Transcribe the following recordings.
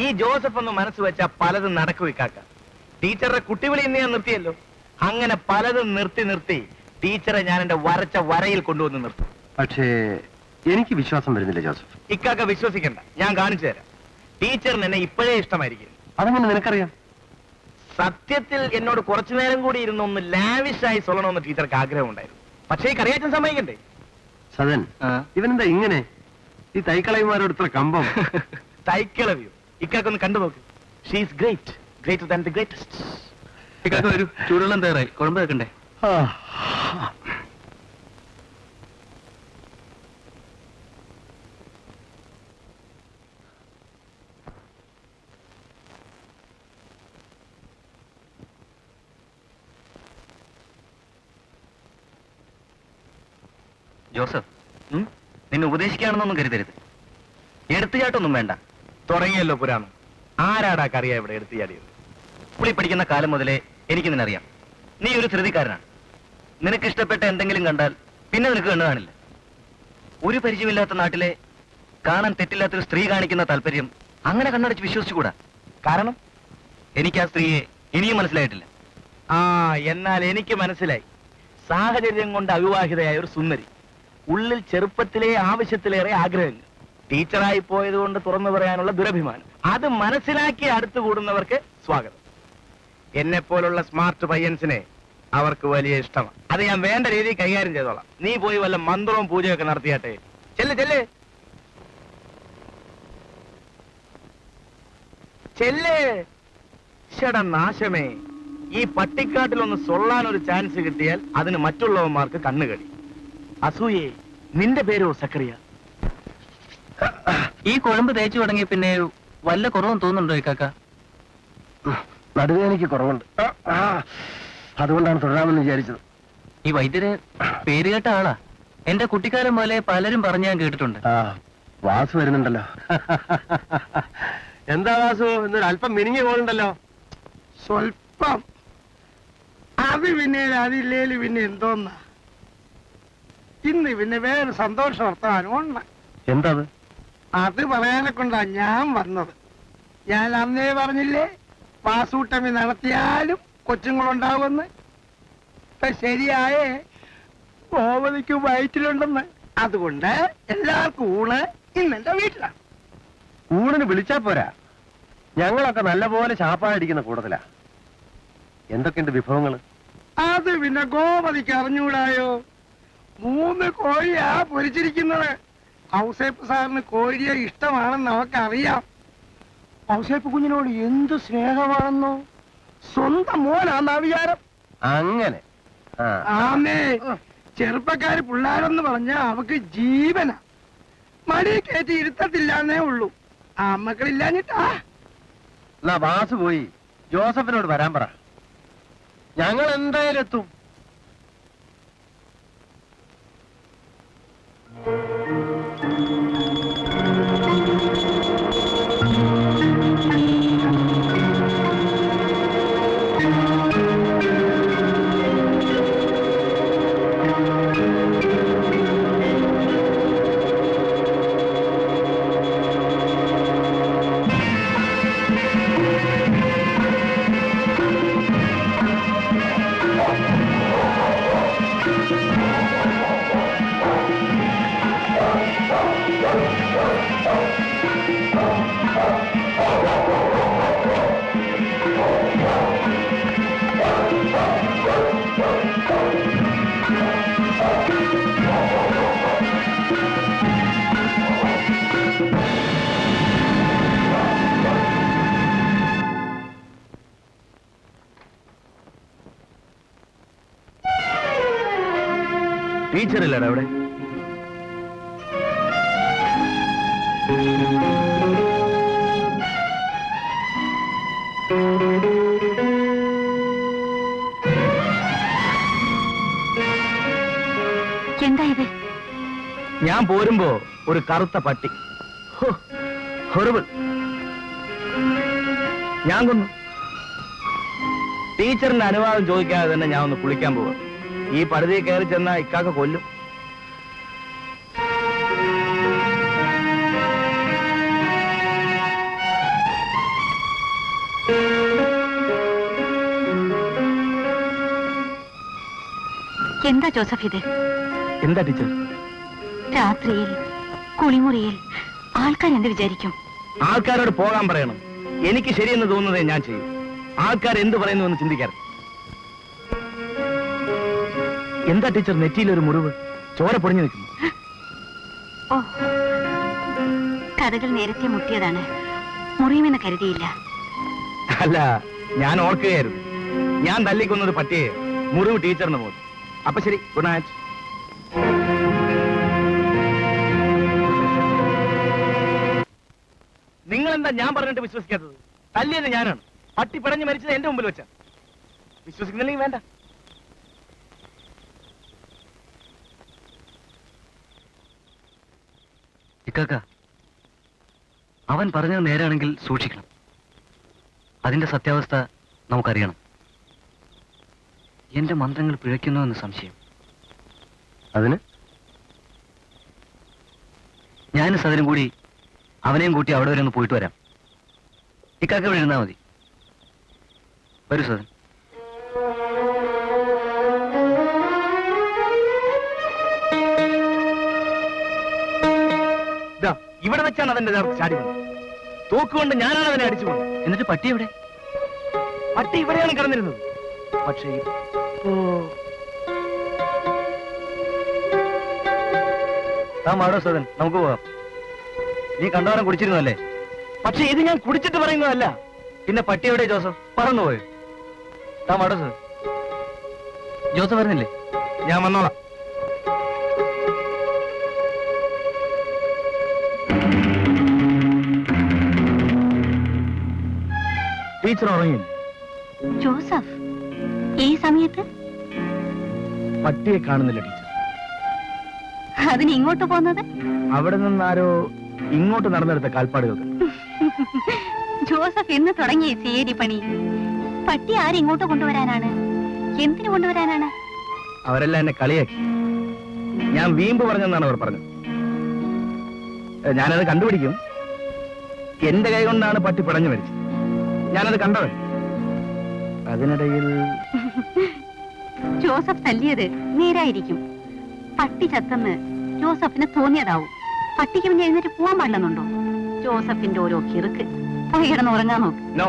ഈ ജോസഫ് ഒന്ന് മനസ്സ് വെച്ചാൽ പലതും നടക്കും ഇക്കാക്ക. ടീച്ചറുടെ കുട്ടിവിളി ഇന്ന് ഞാൻ നിർത്തിയല്ലോ. അങ്ങനെ പലതും നിർത്തി ടീച്ചറെ ഞാൻ എന്റെ വരച്ച വരയിൽ കൊണ്ടുവന്ന് നിർത്തും. പക്ഷേ എനിക്ക് വിശ്വാസം വരുന്നില്ല ജോസഫ്. ഇക്കാക്ക വിശ്വസിക്കണ്ട, ഞാൻ കാണിച്ചു തരാം. ടീച്ചറിന് എന്നെ ഇപ്പോഴേ ഇഷ്ടമായിരിക്കും. അതെങ്ങനെ നിനക്കറിയാം? സത്യത്തിൽ എന്നോട് കുറച്ചു നേരം കൂടി ഇരുന്ന് ഒന്ന് ലാവിഷായി சொல்லണമെന്ന് ടീച്ചർക്ക് ആഗ്രഹം ഉണ്ടായിരുന്നു. പക്ഷേ ഈ കറിയാറ്റം സമ്മതിക്കണ്ടേ? സദൻ, ഇവനെന്താ ഇങ്ങനെ ഈ തൈക്കളവിമാരോട് ഇത്ര കമ്പം? തൈക്കളവിയോ? ഇക്കാക്കൊന്ന് കണ്ടു നോക്ക്. She is great, greater than the greatest. ഇക്കാക്ക വരൂ, ചൂടുവെള്ളം തയ്യാറായി, കുഴമ്പ് വെക്കണ്ടേ? ജോസഫ്, നിന്നെ ഉപദേശിക്കുകയാണെന്നൊന്നും കരുതരുത്. എടുത്തുചാട്ടൊന്നും വേണ്ട. തുടങ്ങിയല്ലോ പുരാണം. ആരാടാ കറിയാ ഇവിടെ എടുത്തുചാടിയത്? സ്കൂളിൽ പഠിക്കുന്ന കാലം മുതലേ എനിക്ക് നിന്നറിയാം. നീ ഒരു ധൃതിക്കാരനാണ്. നിനക്ക് ഇഷ്ടപ്പെട്ട എന്തെങ്കിലും കണ്ടാൽ പിന്നെ നിനക്ക് കണ്ണു കാണില്ല. ഒരു പരിചയമില്ലാത്ത നാട്ടിലെ കാണാൻ തെറ്റില്ലാത്തൊരു സ്ത്രീ കാണിക്കുന്ന താല്പര്യം അങ്ങനെ കണ്ണടച്ച് വിശ്വസിച്ചുകൂടാ. കാരണം എനിക്ക് ആ സ്ത്രീയെ ഇനിയും മനസ്സിലായിട്ടില്ല. എന്നാൽ എനിക്ക് മനസ്സിലായി. സാഹചര്യം കൊണ്ട് അവിവാഹിതയായ ഒരു സുന്ദരി, ഉള്ളിൽ ചെറുപ്പത്തിലെ ആവശ്യത്തിലേറെ ആഗ്രഹങ്ങൾ, ടീച്ചറായി പോയത് കൊണ്ട് തുറന്നു പറയാനുള്ള ദുരഭിമാനം, അത് മനസ്സിലാക്കി അടുത്തു കൂടുന്നവർക്ക് സ്വാഗതം. എന്നെ പോലുള്ള സ്മാർട്ട് പയ്യൻസിനെ അവർക്ക് വലിയ ഇഷ്ടമാണ്. അത് ഞാൻ വേണ്ട രീതിയിൽ കൈകാര്യം ചെയ്തോളാം. നീ പോയി വല്ല മന്ത്രവും പൂജയൊക്കെ നടത്തിയാട്ടെ. ചെല്ല് ചേടാ നാശമേ. ഈ പട്ടിക്കാട്ടിലൊന്ന് സൊള്ളാൻ ഒരു ചാൻസ് കിട്ടിയാൽ അതിന് മറ്റുള്ളവന്മാർക്ക് കണ്ണുകടി. അസൂയേ, നിന്റെ പേരോ സക്കറിയ? ഈ കുഴമ്പ് തേച്ചു തുടങ്ങിയ പിന്നെ വല്ല കുറവും തോന്നുന്നുണ്ടോ ഇക്കാക്ക? നടുവേദനയ്ക്ക് കുറവുണ്ട്, അതുകൊണ്ടാണ് തുടരാമെന്ന് വിചാരിച്ചത്. ഈ വൈദ്യര് പേരുകേട്ട ആളാ. എന്റെ കുട്ടിക്കാലം പോലെ പലരും പറഞ്ഞ് ഞാൻ കേട്ടിട്ടുണ്ട്. വാസു വരുന്നുണ്ടല്ലോ. എന്താ വാസു, എന്നൊരു അല്പം മിനിങ്ങി പോകുന്നുണ്ടല്ലോ? സ്വൽപ്പം. അത് പിന്നെ അതില്ലേല് പിന്നെ എന്തോന്നാ. ഇന്ന് പിന്നെ വേറെ സന്തോഷ വർത്തമാനം ഉണ്ട്. എന്താ അത് പറയാനെ കൊണ്ടാ ഞാൻ വന്നത്. ഞാൻ അന്നേ പറഞ്ഞില്ലേ വാസൂട്ടമി നടത്തിയാലും കൊച്ചുങ്ങളുണ്ടാവുമെന്ന്. ഇപ്പൊ ശരിയായേ, ഗോവതിക്ക് വയറ്റിലുണ്ടെന്ന്. അതുകൊണ്ട് എല്ലാവർക്കും ഊണ് ഇന്നെന്റെ വീട്ടിലാണ്. ഊണിന് വിളിച്ചാ പോരാ, ഞങ്ങളൊക്കെ നല്ലപോലെ ചാപ്പാടിക്കുന്ന കൂട്ടത്തിലാ. എന്തൊക്കെയുണ്ട് വിഭവങ്ങള്? അത് പിന്നെ ഗോവതിക്ക് അറിഞ്ഞൂടായോ? 3 കോഴിയാ പൊരിച്ചിരിക്കുന്നത്. ഔസേപ്പ് സാറിന് കോഴിയെ ഇഷ്ടമാണെന്ന് നമുക്കറിയാം. ഔസേപ്പ് കുഞ്ഞിനോട് എന്ത് സ്നേഹമാണെന്നോ. സ്വന്തം മോനാന്നാ വിചാരം. അങ്ങനെ ആന്നേ, ചെറുപ്പക്കാര് പിള്ളാരെന്ന് പറഞ്ഞ അവക്ക് ജീവനാ. മടി കയറ്റി ഇരുത്തത്തില്ലാന്നേ ഉള്ളൂ. ആ മക്കളില്ലാഞ്ഞിട്ടാ. എന്നാ വാസു പോയി ജോസഫിനോട് വരാൻ പറ, ഞങ്ങൾ എന്തായാലും എത്തും. ടീച്ചറില്ലടാ അവിടെ? എന്താ ഇത്? ഞാൻ പോരുമ്പോ ഒരു കറുത്ത പട്ടി. ഹൊറിബിൾ. ഞാൻ കൊന്നു. ടീച്ചറിന്റെ അനുവാദം ചോദിക്കാതെ തന്നെ ഞാൻ ഒന്ന് കുളിക്കാൻ പോവാ. ഈ പടുതി കയറി ചെന്നാ ഇക്കാക്ക കൊല്ലും. എന്താ ജോസഫ് ഇത്? എന്താ ടീച്ചർ? രാത്രിയിൽ കുളിമുറിയിൽ ആൾക്കാരെന്ത് വിചാരിക്കും? ആൾക്കാരോട് പോകാൻ പറയണം. എനിക്ക് ശരിയെന്ന് തോന്നുന്നതേ ഞാൻ ചെയ്യും. ആൾക്കാർ എന്ത് പറയുന്നു എന്ന് ചിന്തിക്കാറ്. എന്താ ടീച്ചർ നെറ്റിയിലൊരു മുറിവ്? ചോര പൊടിഞ്ഞു നിൽക്കുന്നു. ഓ, കഥകൾ നേരത്തെ മുട്ടിയതാണ്. മുറിയുമെന്ന് കരുതിയില്ല. അല്ല, ഞാൻ ഓർക്കുകയായിരുന്നു. ഞാൻ തല്ലിക്കൊന്നത് പട്ടിയെ, മുറിവ് ടീച്ചറിന് പോകും. അപ്പൊ ശരി, ഗുഡ് നൈറ്റ്. നിങ്ങൾ എന്താ ഞാൻ പറഞ്ഞിട്ട് വിശ്വസിക്കാത്തത്? തല്ലിയത് ഞാനാണ്. പട്ടി പിടഞ്ഞു മരിച്ചത് എന്റെ മുമ്പിൽ വെച്ച. വിശ്വസിക്കുന്നില്ലെങ്കിൽ വേണ്ട. ഇക്കാക്ക, അവൻ പറഞ്ഞത് നേരാണെങ്കിൽ സൂക്ഷിക്കണം. അതിന്റെ സത്യാവസ്ഥ നമുക്കറിയണം. എന്റെ മന്ത്രങ്ങൾ പിഴയ്ക്കുന്നു എന്ന് സംശയം. അതിന് ഞാനും സദനും കൂടി അവനെയും കൂട്ടി അവിടെ വരെ ഒന്ന് പോയിട്ട് വരാം. ഇക്കാക്ക ഇവിടെ ഇരുന്നാ മതി. വരൂ സദൻ. ഇവിടെ വെച്ചാണ് അവന്റെ ചാടി വന്നത്. തോക്കുകൊണ്ട് ഞാനാണ് അവനെ അടിച്ചുകൊണ്ട്. എന്നിട്ട് പട്ടി എവിടെ? പട്ടി ഇവിടെയാണ് കിടന്നിരുന്നത്. പക്ഷേ താൻ മാടോ സദൻ, നമുക്ക് പോവാം. നീ കണ്ടവരം കുടിച്ചിരുന്നല്ലേ? പക്ഷെ ഇത് ഞാൻ കുടിച്ചിട്ട് പറയുന്നതല്ല. പിന്നെ പട്ടി എവിടെ ജോസഫ്? പറന്നുപോയോ? താൻ മാടോ സദൻ. ജോസഫ് വരുന്നില്ലേ? ഞാൻ വന്നോളാം. ടീച്ചർ ഉറങ്ങിയില്ല. ജോസഫ് ഈ സമയത്ത്? പട്ടിയെ കാണുന്നില്ല ടീച്ചർ. അതിന് ഇങ്ങോട്ട് പോന്നത്? അവിടെ നിന്നാരോ ഇങ്ങോട്ട് നടന്നെടുത്ത കാൽപ്പാടുകൾക്ക്. ജോസഫ് എന്ന് തുടങ്ങി സിയേരി പണി. പട്ടി ആരിങ്ങോട്ട് കൊണ്ടുവരാനാണ്? എന്തിനു കൊണ്ടുവരാനാണ്? അവരെല്ലാം എന്നെ കളിയാക്കി. ഞാൻ വീമ്പ് പറഞ്ഞെന്നാണ് അവർ പറഞ്ഞത്. ഞാനത് കണ്ടുപിടിക്കും. എന്റെ കൈ കൊണ്ടാണ് പട്ടി പിടഞ്ഞു മരിച്ചത്. ഞാനത് കണ്ടവൻ. അതിനിടയിൽ ജോസഫ് തല്ലിയത് നേരായിരിക്കും. പട്ടി ചത്തെന്ന് ജോസഫിന് തോന്നിയതാവും. പട്ടിക്ക് പിന്നെ എഴുന്നേറ്റ് പോവാൻ പാടില്ലെന്നുണ്ടോ? ജോസഫിന്റെ ഓരോ കിറുക്ക്. പോയി കിടന്ന് ഉറങ്ങാൻ നോക്ക്. നോ,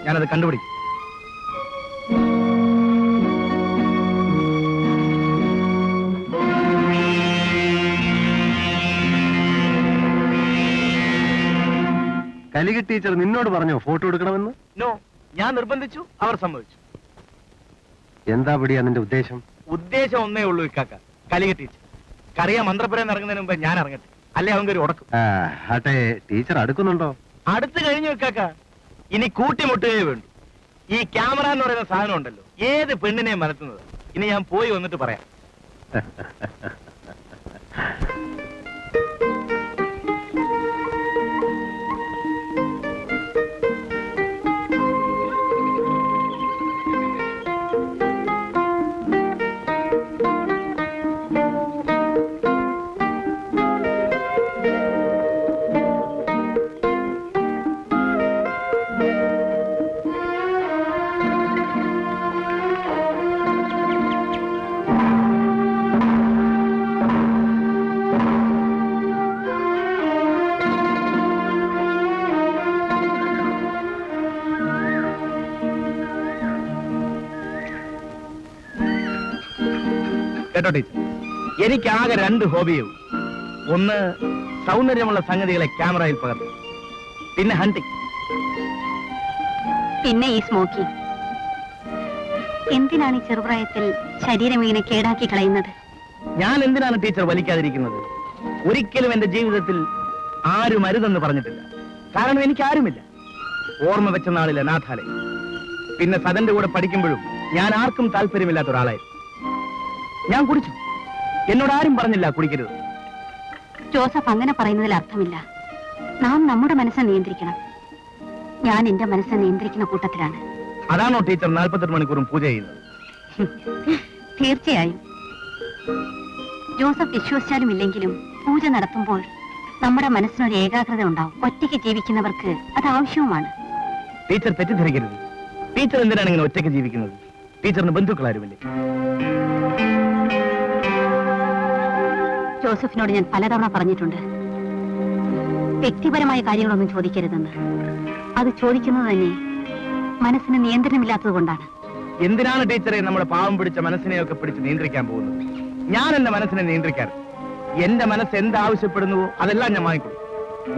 ഞാനത് കണ്ടുപിടിക്കും. കലിക ടീച്ചർ നിന്നോട് പറഞ്ഞോ ഫോട്ടോ എടുക്കണമെന്ന്? നോ, ഞാൻ നിർബന്ധിച്ചു. അവർ സമ്മതിച്ചു. എന്താ പിടിയാ നിന്റെ ഉദ്ദേശം? ഉദ്ദേശം ഒന്നേ ഉള്ളൂ ഇക്കാക്ക. കലിക ടീച്ചർ കറിയ മന്ത്രപ്പുരം ഇറങ്ങുന്നതിന് മുമ്പ് ഞാൻ ഇറങ്ങട്ടെ. അല്ലെ അവൻ ഒരു ഉടക്കും. ആട്ടെ, ടീച്ചർ അടുക്കുന്നുണ്ടോ? അടുത്ത് കഴിഞ്ഞു ഇക്കാക്ക. ഇനി കൂട്ടിമുട്ടുകയേ വേണ്ടു. ഈ ക്യാമറ എന്ന് പറയുന്ന സാധനം ഉണ്ടല്ലോ, ഏത് പെണ്ണിനെയും മലത്തുന്നത്. ഇനി ഞാൻ പോയി വന്നിട്ട് പറയാം. കേട്ടോ ടീച്ചർ, എനിക്കാകെ 2 ഹോബിയേ ഉള്ളൂ. ഒന്ന് സൗന്ദര്യമുള്ള സംഗതികളെ ക്യാമറയിൽ പകർത്തും, പിന്നെ ഹണ്ടിങ്, പിന്നെ ഈ സ്മോക്കിംഗ്. എന്തിനാണ് ഈ ചെറുപ്രായത്തിൽ ശരീരം ഇങ്ങനെ കേടാക്കി കളയുന്നത്? ഞാൻ എന്തിനാണ് ടീച്ചർ വലിക്കാതിരിക്കുന്നത്? ഒരിക്കലും എന്റെ ജീവിതത്തിൽ ആരും അരുതെന്ന് പറഞ്ഞിട്ടില്ല. കാരണം എനിക്ക് ആരുമില്ല. ഓർമ്മ വെച്ച നാളിൽ അനാഥാലയം. പിന്നെ സദന്റെ കൂടെ പഠിക്കുമ്പോഴും ഞാൻ ആർക്കും താല്പര്യമില്ലാത്ത ഒരാളായിരുന്നു. ഞാൻ കുടിച്ചു. എന്നോട് ആരും പറഞ്ഞില്ല കുടിക്കരുത്. ജോസഫ് അങ്ങനെ പറയുന്നതിൽ അർത്ഥമില്ല. നാം നമ്മുടെ മനസ്സെ നിയന്ത്രിക്കണം. ഞാൻ എന്റെ മനസ്സെ നിയന്ത്രിക്കുന്ന കൂട്ടത്തിലാണ്. അതാണോ ടീച്ചർ 48 മണിക്കൂറും പൂജ ചെയ്യുന്നത്? തീർച്ചയായും. ജോസഫ് വിശ്വസിച്ചാലും ഇല്ലെങ്കിലും പൂജ നടത്തുമ്പോൾ നമ്മുടെ മനസ്സിനൊരു ഏകാഗ്രത ഉണ്ടാവും. ഒറ്റയ്ക്ക് ജീവിക്കുന്നവർക്ക് അത് ആവശ്യവുമാണ്. ടീച്ചർ തെറ്റിദ്ധരിക്കരുത്. ടീച്ചർ എന്തിനാണ് ഇങ്ങനെ ഒറ്റയ്ക്ക് ജീവിക്കുന്നത്? ടീച്ചറിന് ബന്ധുക്കളാരുമില്ലേ? ജോസഫിനോട് ഞാൻ പലതവണ പറഞ്ഞിട്ടുണ്ട്, വ്യക്തിപരമായ കാര്യങ്ങളൊന്നും ചോദിക്കരുതെന്ന്. അത് ചോദിക്കുന്നത് തന്നെ മനസ്സിന് നിയന്ത്രണമില്ലാത്തത് കൊണ്ടാണ്. എന്തിനാണ് ടീച്ചറെ നമ്മുടെ പാവം പിടിച്ച മനസ്സിനെയൊക്കെ പിടിച്ച് നിയന്ത്രിക്കാൻ പോകുന്നത്? ഞാൻ എന്റെ മനസ്സിനെ നിയന്ത്രിക്കാൻ. എന്റെ മനസ്സ് എന്താവശ്യപ്പെടുന്നുവോ അതെല്ലാം ഞാൻ വാങ്ങിക്കൊടുക്കും.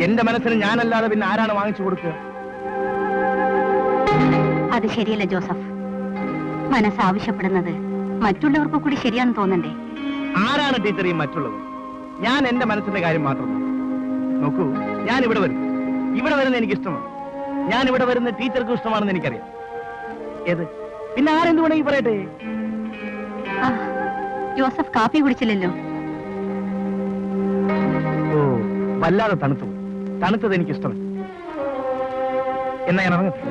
എന്റെ മനസ്സിന് ഞാനല്ലാതെ പിന്നെ ആരാണ് വാങ്ങിച്ചു കൊടുക്കുക? അത് ശരിയല്ല ജോസഫ്. മനസ്സ് ആവശ്യപ്പെടുന്നത് മറ്റുള്ളവർക്ക് കൂടി ശരിയാണെന്ന് തോന്നണ്ടേ? ആരാണ് ടീച്ചർ ഈ മറ്റുള്ളവർ? ഞാൻ എന്റെ മനസ്സിന്റെ കാര്യം മാത്രം നോക്കൂ. ഞാൻ ഇവിടെ വരും. ഇവിടെ വരുന്ന എനിക്ക് ഇഷ്ടമാണ്. ഞാൻ ഇവിടെ വരുന്ന ടീച്ചർക്കും ഇഷ്ടമാണെന്ന് എനിക്കറിയാം. ഏത് പിന്നെ ആരെന്ത് വേണമെങ്കിൽ പറയട്ടെ. ആ, ജോസഫ് കാപ്പി കുടിച്ചില്ലല്ലോ. ഓ, വല്ലാതെ തണുത്തു. തണുത്തത് എനിക്ക് ഇഷ്ടമല്ല. എന്നാ ഞാൻ ഇറങ്ങട്ടെ.